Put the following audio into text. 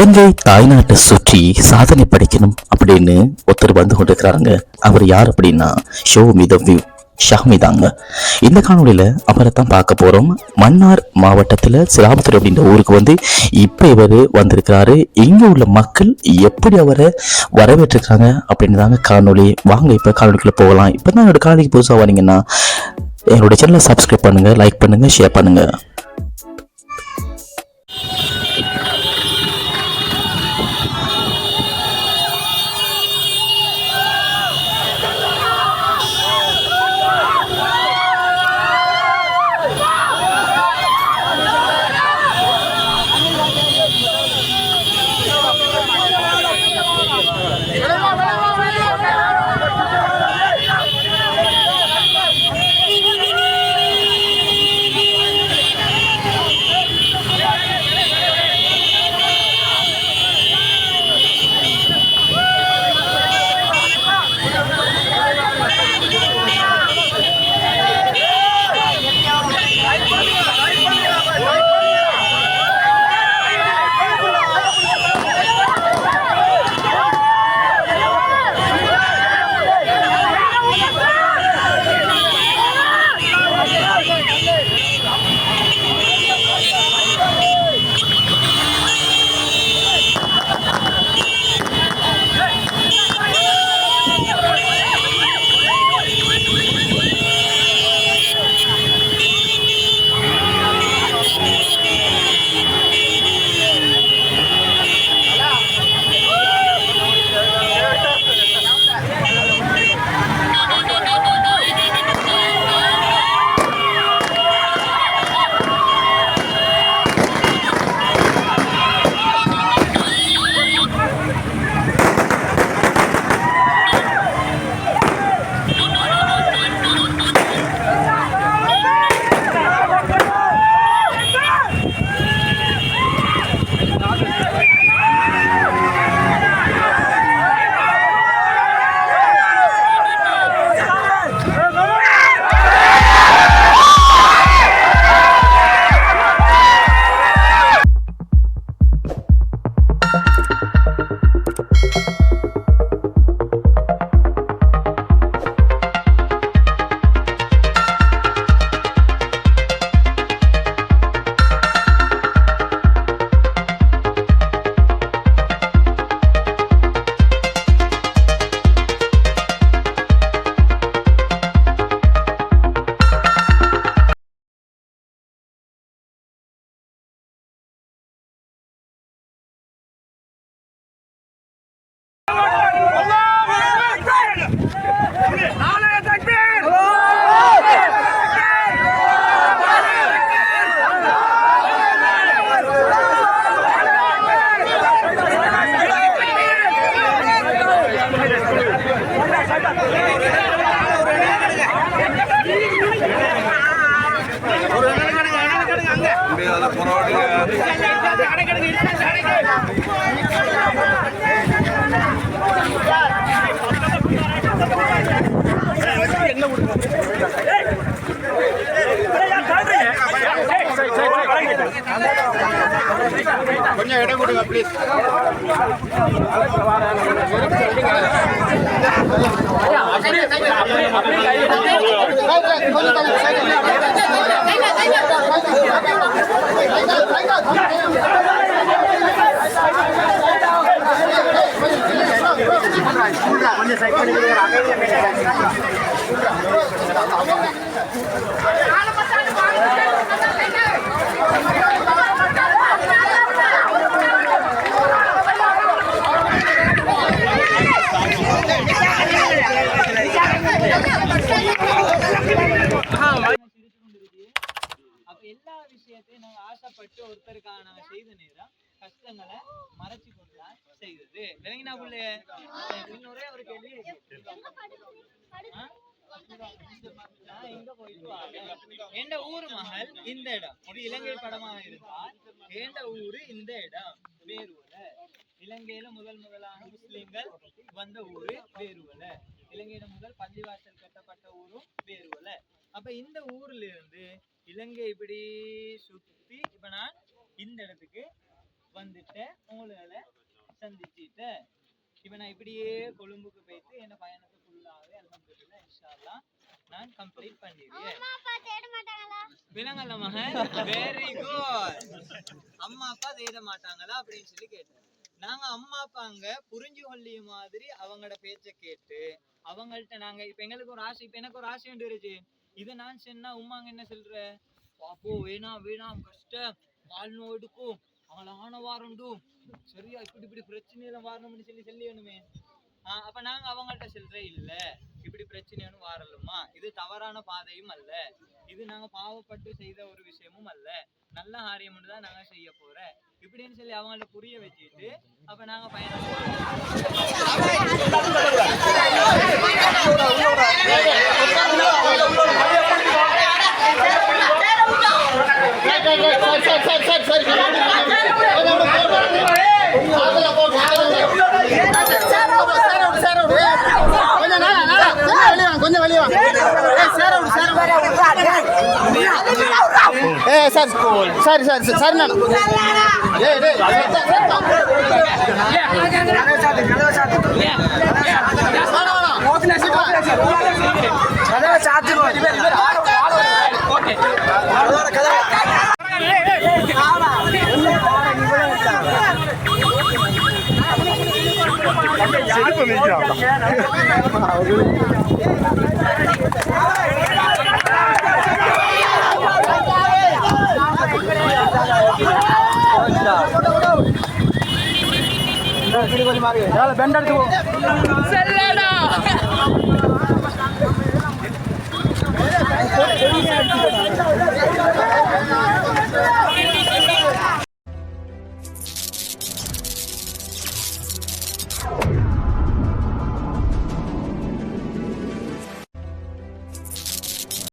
இலங்கை தாய்நாட்டை சுற்றி சாதனை படைக்கணும் அப்படின்னு ஒருத்தர் வந்து கொண்டிருக்கிறாங்க. அவர் யார் அப்படின்னா show me the view Xiaomi தாங்க. இந்த காணொலியில அவரை தான் பார்க்க போறோம். மன்னார் மாவட்டத்துல சிலாபுத்தூர் அப்படின்ற ஊருக்கு வந்து இப்ப இவர் வந்திருக்கிறாரு. இங்க உள்ள மக்கள் எப்படி அவரை வரவேற்றிருக்காங்க அப்படின்னு தாங்க காணொலி. வாங்க இப்ப காணொலிக்குள்ள போகலாம். இப்பதான் என்னோட காணொலிக்கு புதுசா வரீங்கன்னா என்னோட சேனலை சப்ஸ்கிரைப் பண்ணுங்க, லைக் பண்ணுங்க, ஷேர் பண்ணுங்க. கொஞ்சம் இடம் கொடுங்க ப்ளீஸ். கொஞ்சம் சைட் பண்ணி எல்லா விஷயத்தையும் நாங்க ஆசைப்பட்டு ஒருத்தருக்காக நாங்க செய்த நேரம் கஷ்டங்களை மறைச்சு கொண்டுதான் செய்தது. விளங்கினா புள்ள இன்னொரே ஒரு கேள்வி எங்க போயிட்டு எந்த ஊரு மகள் இந்த இடம் இது இலங்கை படமாக இருந்தால் எந்த ஊரு இந்த இடம் வேறுவல. இலங்கையில முதலான முஸ்லிம்கள் வந்த ஊரு வேறுவல. இலங்கையில முதல் பள்ளிவாசல் கட்டப்பட்ட ஊரும் வேறுவல. அப்ப இந்த ஊர்ல இருந்து இலங்கை இப்படி சுத்தி இப்ப நான் இந்த இடத்துக்கு வந்துட்டு உங்களை சந்திச்சுட்டு இப்ப நான் இப்படியே கொழும்புக்கு போயிட்டு என்ன பயணத்தை ஃபுல்லாவே அல்ஹம்துலில்லாஹ் இன்ஷா அல்லாஹ் நான் கம்ப்ளீட் பண்ணிடுவேன். விலங்கல்ல மகன், வெரி குட். அம்மா அப்பா தேட மாட்டாங்களா அப்படின்னு சொல்லி கேட்டேன். நாங்க அம்மா அப்பா அங்க புரிஞ்சு கொள்ளிய மாதிரி அவங்களோட பேச்ச கேட்டு அவங்கள்ட்ட நாங்க இப்ப எங்களுக்கு ஒரு ஆசை, இப்ப எனக்கு ஒரு ஆசை ஒன்று இருந்துச்சு. இதை நான் சொன்னா உமாங்க என்ன சொல்ற, பாப்போ வேணாம் வேணாம் கஷ்டம் கால் நோடுக்கும் அவங்கள ஆன வாரண்டும் சரியா இப்படி இப்படி பிரச்சனையில வாரணும்னு சொல்லி வேணுமே. அப்ப நாங்க அவங்கள்ட்ட சொல்ற இல்ல இப்படி பிரச்சனைன்னு வாரலுமா, இது தவறான பாதையும் அல்ல, இது நாங்க பாவப்பட்டு செய்த ஒரு விஷயமும் அல்ல, நல்ல காரியம் தான் நாங்க செய்ய போறேன் இப்படின்னு சொல்லி அவங்கள்ட்ட புரிய வச்சுட்டு அப்ப நாங்க பயணம் கொஞ்சம் வெளியே வாங்க. சரி சரி சரி சரி நான் பெண்ட் எடுத்து செல்லடா